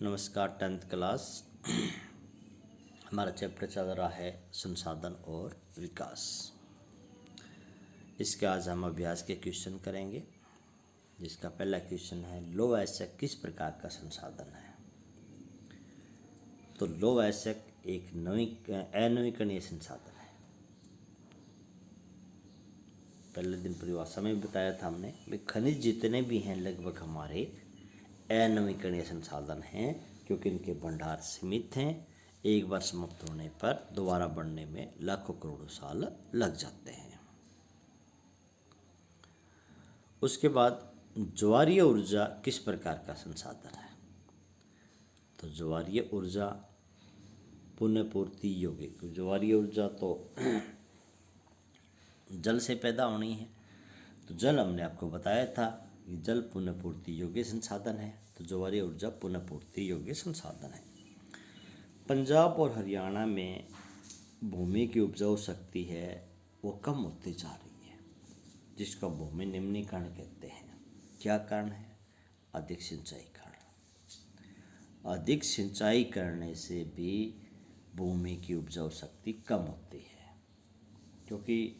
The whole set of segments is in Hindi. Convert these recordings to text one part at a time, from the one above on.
नमस्कार। 10th क्लास हमारा चैप्टर चल रहा है संसाधन और विकास। इसके आज हम अभ्यास के क्वेश्चन करेंगे, जिसका पहला क्वेश्चन है लौह अयस्क किस प्रकार का संसाधन है। तो लौह अयस्क एक अनवीकरणीय संसाधन है। पहले दिन परिभाषा में भी बताया था हमने कि खनिज जितने भी हैं लगभग हमारे अनवीकरणीय संसाधन हैं, क्योंकि इनके भंडार सीमित हैं। एक बार समाप्त होने पर दोबारा बढ़ने में लाखों करोड़ों साल लग जाते हैं। उसके बाद ज्वारीय ऊर्जा किस प्रकार का संसाधन है। तो ज्वारीय ऊर्जा पुनः पूर्ति योग्य। ज्वारीय ऊर्जा तो जल से पैदा होनी है, तो जल हमने आपको बताया था कि जल पुनः पूर्ति योग्य संसाधन है। तो ज्वारीय ऊर्जा पुनः पूर्ति योग्य संसाधन है। पंजाब और हरियाणा में भूमि की उपजाऊ शक्ति है वो कम होती जा रही है, जिसका भूमि निम्नीकरण कहते हैं। क्या कारण है? अधिक सिंचाई कारण। अधिक सिंचाई करने से भी भूमि की उपजाऊ शक्ति कम होती है, क्योंकि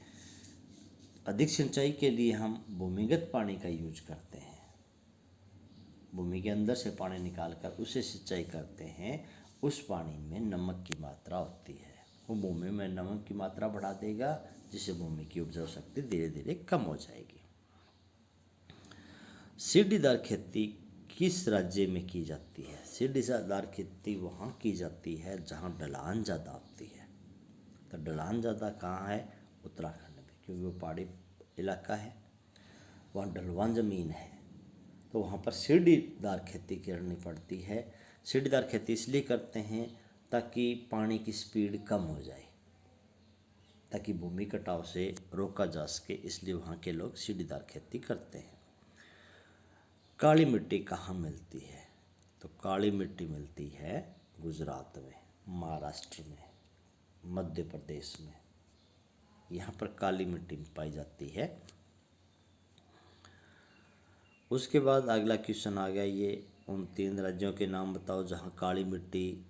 अधिक सिंचाई के लिए हम भूमिगत पानी का यूज करते हैं। भूमि के अंदर से पानी निकालकर उसे सिंचाई करते हैं। उस पानी में नमक की मात्रा होती है, वो भूमि में नमक की मात्रा बढ़ा देगा, जिससे भूमि की उपजाऊ शक्ति धीरे धीरे कम हो जाएगी। सीढ़ीदार खेती किस राज्य में की जाती है? सीढ़ीदार खेती वहाँ की जाती है जहाँ ढलान ज़्यादा होती है। तो ढलान ज़्यादा कहाँ है? उत्तराखंड में, क्योंकि वो पहाड़ी इलाका है, वहाँ ढलवान ज़मीन है, तो वहाँ पर सीढ़ीदार खेती करनी पड़ती है। सीढ़ीदार खेती इसलिए करते हैं ताकि पानी की स्पीड कम हो जाए, ताकि भूमि कटाव से रोका जा सके, इसलिए वहाँ के लोग सीढ़ीदार खेती करते हैं। काली मिट्टी कहाँ मिलती है? तो काली मिट्टी मिलती है गुजरात में, महाराष्ट्र में, मध्य प्रदेश में। यहाँ पर काली मिट्टी पाई जाती है। उसके बाद अगला क्वेश्चन आ गया, ये उन 3 राज्यों के नाम बताओ जहाँ काली मिट्टी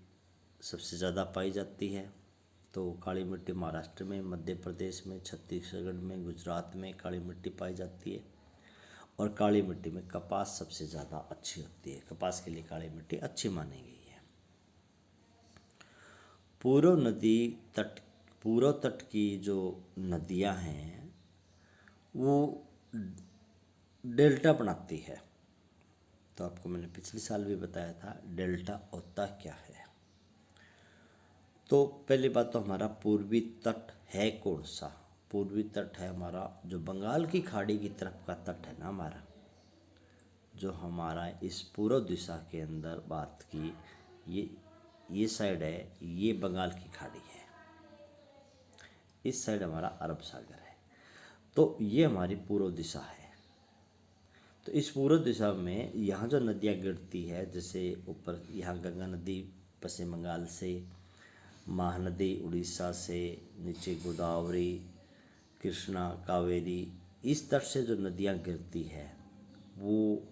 सबसे ज़्यादा पाई जाती है। तो काली मिट्टी महाराष्ट्र में, मध्य प्रदेश में, छत्तीसगढ़ में, गुजरात में काली मिट्टी पाई जाती है। और काली मिट्टी में कपास सबसे ज़्यादा अच्छी होती है। कपास के लिए काली मिट्टी अच्छी मानी गई है। पूर्व तट की जो नदियाँ हैं वो डेल्टा बनाती है। तो आपको मैंने पिछले साल भी बताया था डेल्टा होता क्या है। तो पहली बात तो हमारा पूर्वी तट है कौन सा? पूर्वी तट है हमारा जो बंगाल की खाड़ी की तरफ का तट है ना, हमारा जो हमारा इस पूर्व दिशा के अंदर बात की ये साइड है, ये बंगाल की खाड़ी है। इस साइड हमारा अरब सागर है। तो ये हमारी पूर्व दिशा है। तो इस पूर्व दिशा में यहाँ जो नदियाँ गिरती है, जैसे ऊपर यहाँ गंगा नदी पश्चिम बंगाल से, महानदी उड़ीसा से, नीचे गोदावरी, कृष्णा, कावेरी, इस तट से जो नदियाँ गिरती है वो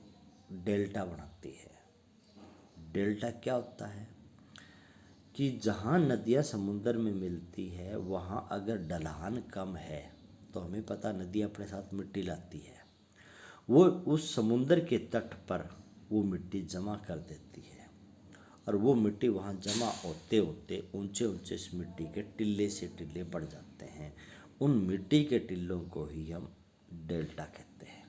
डेल्टा बनाती है। डेल्टा क्या होता है कि जहाँ नदियाँ समुद्र में मिलती है वहाँ अगर ढलान कम है तो हमें पता नदी अपने साथ मिट्टी लाती है, वो उस समुद्र के तट पर वो मिट्टी जमा कर देती है। और वो मिट्टी वहाँ जमा होते होते ऊंचे ऊंचे इस मिट्टी के टिल्ले से टिल्ले बढ़ जाते हैं। उन मिट्टी के टिल्लों को ही हम डेल्टा कहते हैं।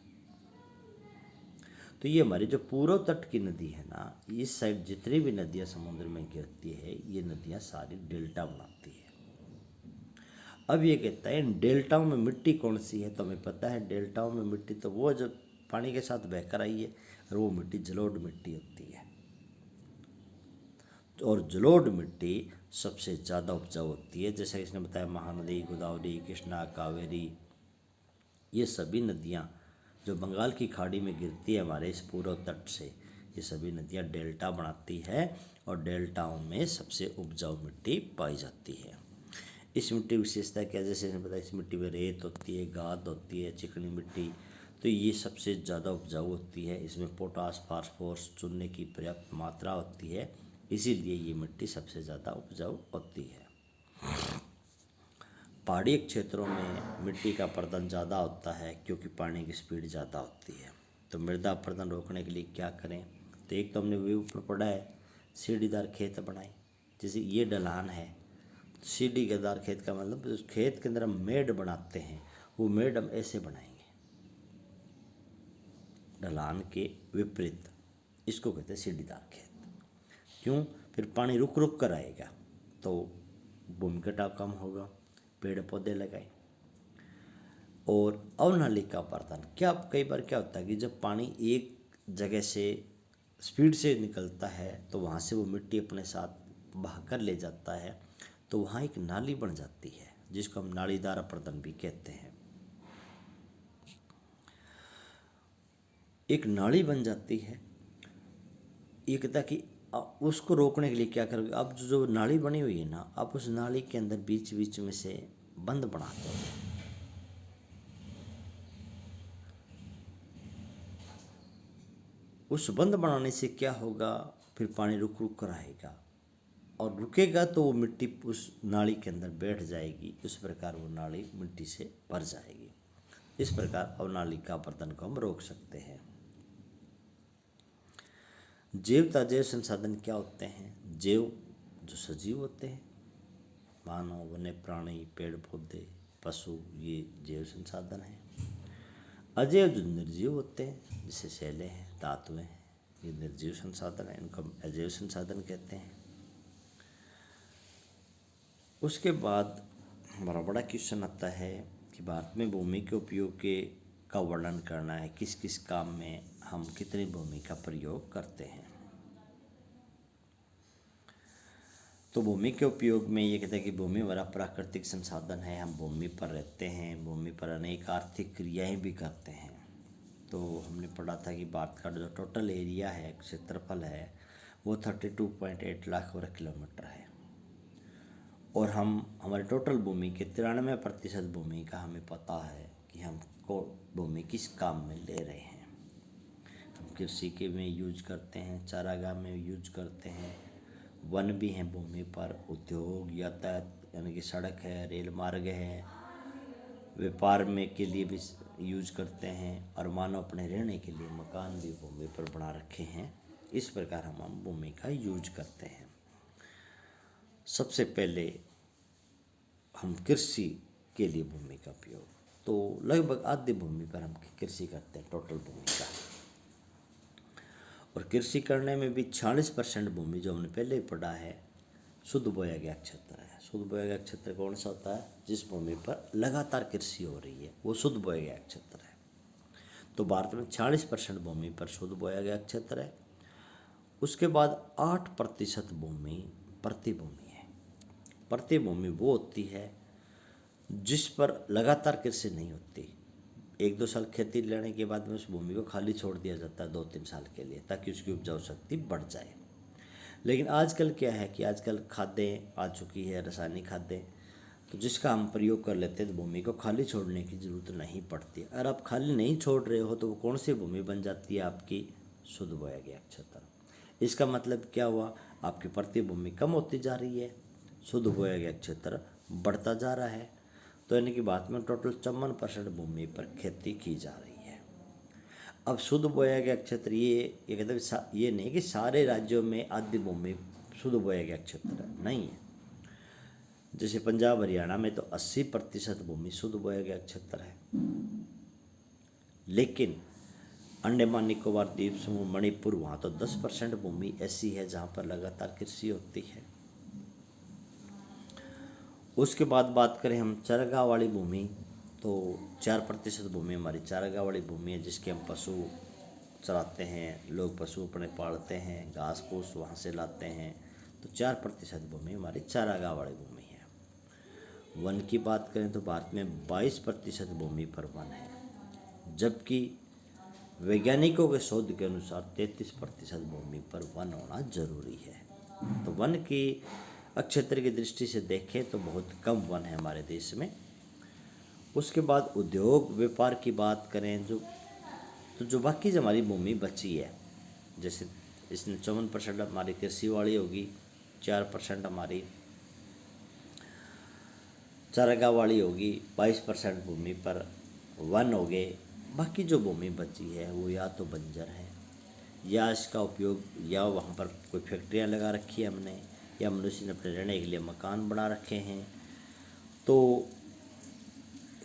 तो ये हमारी जो पूर्व तट की नदी है ना, इस साइड जितनी भी नदियाँ समुद्र में गिरती है ये नदियाँ सारी डेल्टा बनाती है। अब ये कहता है डेल्टाओं में मिट्टी कौन सी है? तो हमें पता है डेल्टाओं में मिट्टी तो वो जो पानी के साथ बहकर आई है, और वो मिट्टी जलोढ़ मिट्टी होती है। और जलोढ़ मिट्टी सबसे ज़्यादा उपजाऊ होती है। जैसे इसने बताया महानदी, गोदावरी, कृष्णा, कावेरी, ये सभी नदियाँ जो बंगाल की खाड़ी में गिरती है हमारे इस पूर्व तट से, ये सभी नदियाँ डेल्टा बनाती है। और डेल्टाओं में सबसे उपजाऊ मिट्टी पाई जाती है। इस मिट्टी की विशेषता क्या? जैसे इसने बताया इस मिट्टी में रेत होती है, गाद होती है, चिकनी मिट्टी। तो ये सबसे ज़्यादा उपजाऊ होती है। इसमें पोटास, फास्फोरस, चूने की पर्याप्त मात्रा होती है, इसीलिए ये मिट्टी सबसे ज़्यादा उपजाऊ होती है। पहाड़ी क्षेत्रों में मिट्टी का अपरदन ज़्यादा होता है क्योंकि पानी की स्पीड ज़्यादा होती है। तो मृदा अपरदन रोकने के लिए क्या करें? तो एक तो हमने वे ऊपर पढ़ा है, सीढ़ीदार खेत बनाएं। जैसे ये ढलान है, सीढ़ीदार खेत का मतलब उस खेत के अंदर हम मेड़ बनाते हैं, वो मेड़ हम ऐसे बनाएंगे ढलान के विपरीत, इसको कहते हैं सीढ़ीदार खेत। क्यों? फिर पानी रुक रुक कर आएगा तो भूमि कटाव कम होगा। पेड़ पौधे लगाएं। और अवनालिका अपरदन, क्या कई बार क्या होता है कि जब पानी एक जगह से स्पीड से निकलता है तो वहाँ से वो मिट्टी अपने साथ बहाकर ले जाता है, तो वहाँ एक नाली बन जाती है जिसको हम नालीदार अपरदन भी कहते हैं। एक नाली बन जाती है। ये कहता कि उसको रोकने के लिए क्या करोगे? अब जो नाली बनी हुई है ना, आप उस नाली के अंदर बीच बीच में से बंद बना दो। उस बंद बनाने से क्या होगा? फिर पानी रुक रुक कर आएगा और रुकेगा तो वो मिट्टी उस नाली के अंदर बैठ जाएगी। इस प्रकार वो नाली मिट्टी से भर जाएगी। इस प्रकार अवनालिका अपरदन को हम रोक सकते हैं। जैव जैव संसाधन क्या होते हैं? जैव जो सजीव होते हैं, मानव, वन्य प्राणी, पेड़ पौधे, पशु, ये जैव संसाधन हैं। अजैव जो निर्जीव होते हैं, जैसे शैलें हैं, धातुएं हैं, ये निर्जीव संसाधन है, इनको हम अजैव संसाधन कहते हैं। उसके बाद हमारा बड़ा क्वेश्चन आता है कि भारत में भूमि के उपयोग का वर्णन करना है, किस किस काम में हम कितनी भूमि का प्रयोग करते हैं। तो भूमि के उपयोग में ये कहते हैं कि भूमि हमारा प्राकृतिक संसाधन है, हम भूमि पर रहते हैं, भूमि पर अनेक आर्थिक क्रियाएं भी करते हैं। तो हमने पढ़ा था कि भारत का जो टोटल एरिया है, क्षेत्रफल है, वो 32.8 लाख वर्ग किलोमीटर है और हम हमारे टोटल भूमि के 93% भूमि का हमें पता है कि हम को भूमि किस काम में ले रहे हैं। हम कृषि के में यूज करते हैं, चारागाह में यूज करते हैं, वन भी हैं भूमि पर, उद्योग, यातायात यानी कि सड़क है, रेल मार्ग है, व्यापार में के लिए भी यूज करते हैं और मानव अपने रहने के लिए मकान भी भूमि पर बना रखे हैं। इस प्रकार हम भूमि का यूज करते हैं। सबसे पहले हम कृषि के लिए भूमि का उपयोग, तो लगभग आधी भूमि पर हम कृषि करते हैं टोटल भूमि का। और कृषि करने में भी 46% भूमि, जो हमने पहले ही पढ़ा है, शुद्ध बोया गया क्षेत्र है। शुद्ध बोया गया क्षेत्र कौन सा होता है? जिस भूमि पर लगातार कृषि हो रही है, वो शुद्ध बोया गया क्षेत्र है। तो भारत में 40% भूमि पर शुद्ध बोया गया क्षेत्र है। उसके बाद 8% भूमि प्रतिभूमि है। प्रतिभूमि वो होती है जिस पर लगातार कृषि नहीं होती। 1-2 साल खेती लेने के बाद में उस भूमि को खाली छोड़ दिया जाता है 2-3 साल के लिए, ताकि उसकी उपजाऊ शक्ति बढ़ जाए। लेकिन आजकल क्या है कि आजकल खादें आ चुकी है, रासायनिक खादें, तो जिसका हम प्रयोग कर लेते हैं तो भूमि को खाली छोड़ने की ज़रूरत नहीं पड़ती। अगर आप खाली नहीं छोड़ रहे हो तो वो कौन सी भूमि बन जाती है? आपकी शुद्ध बोया गया क्षेत्र। इसका मतलब क्या हुआ? आपकी प्रतिभूमि कम होती जा रही है, शुद्ध बोया गया क्षेत्र बढ़ता जा रहा है। तो यानी कि भारत में टोटल 54% भूमि पर खेती की जा रही है। अब शुद्ध बोया गया क्षेत्र ये कहते हैं, ये नहीं कि सारे राज्यों में आधी भूमि शुद्ध बोया गया क्षेत्र नहीं है। जैसे पंजाब हरियाणा में तो 80% भूमि शुद्ध बोया गया क्षेत्र है, लेकिन अंडमान निकोबार द्वीप समूह, मणिपुर, वहाँ तो 10% भूमि ऐसी है जहाँ पर लगातार कृषि होती है। उसके बाद बात करें हम चारागाह वाली भूमि, तो 4% भूमि हमारी चारागाह वाली भूमि है, जिसके हम पशु चराते हैं, लोग पशु अपने पालते हैं, घास फूस वहाँ से लाते हैं। तो 4% भूमि हमारी चारागाह वाली भूमि है। वन की बात करें तो भारत में 22% भूमि पर वन है, जबकि वैज्ञानिकों के शोध के अनुसार 33% भूमि पर वन होना जरूरी है। तो वन की क्षेत्र की दृष्टि से देखें तो बहुत कम वन है हमारे देश में। उसके बाद उद्योग व्यापार की बात करें, जो तो जो बाकी जो हमारी भूमि बची है, जैसे इसमें 54% हमारी कृषि वाली होगी, 4% हमारी चारागाह वाली होगी, 22% भूमि पर वन हो गए। बाकी जो भूमि बची है वो या तो बंजर है, या इसका उपयोग, या वहाँ पर कोई फैक्ट्रियाँ लगा रखी है हमने, या मनुष्य ने अपने रहने के लिए मकान बना रखे हैं। तो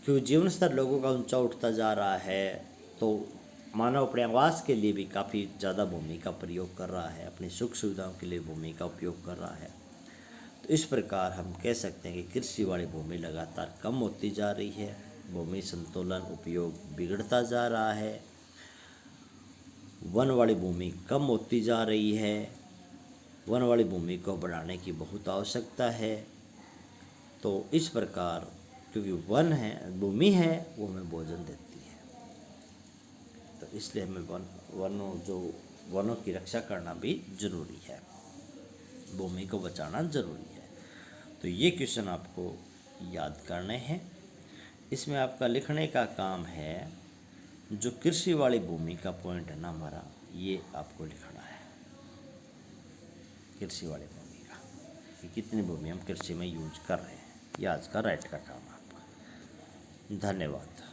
क्योंकि जीवन स्तर लोगों का ऊंचा उठता जा रहा है, तो मानव अपने आवास के लिए भी काफ़ी ज़्यादा भूमि का प्रयोग कर रहा है, अपनी सुख सुविधाओं के लिए भूमि का उपयोग कर रहा है। तो इस प्रकार हम कह सकते हैं कि कृषि वाली भूमि लगातार कम होती जा रही है, भूमि संतुलन उपयोग बिगड़ता जा रहा है, वन वाली भूमि कम होती जा रही है। वन वाली भूमि को बढ़ाने की बहुत आवश्यकता है। तो इस प्रकार क्योंकि वन है, भूमि है, वो हमें भोजन देती है, तो इसलिए हमें वनों की रक्षा करना भी जरूरी है, भूमि को बचाना जरूरी है। तो ये क्वेश्चन आपको याद करने हैं। इसमें आपका लिखने का काम है, जो कृषि वाली भूमि का पॉइंट है ना हमारा, ये आपको लिखना है, कृषि वाली भूमि का, कि कितनी भूमि हम कृषि में यूज कर रहे हैं। ये आज का राइट का काम है आपका। धन्यवाद।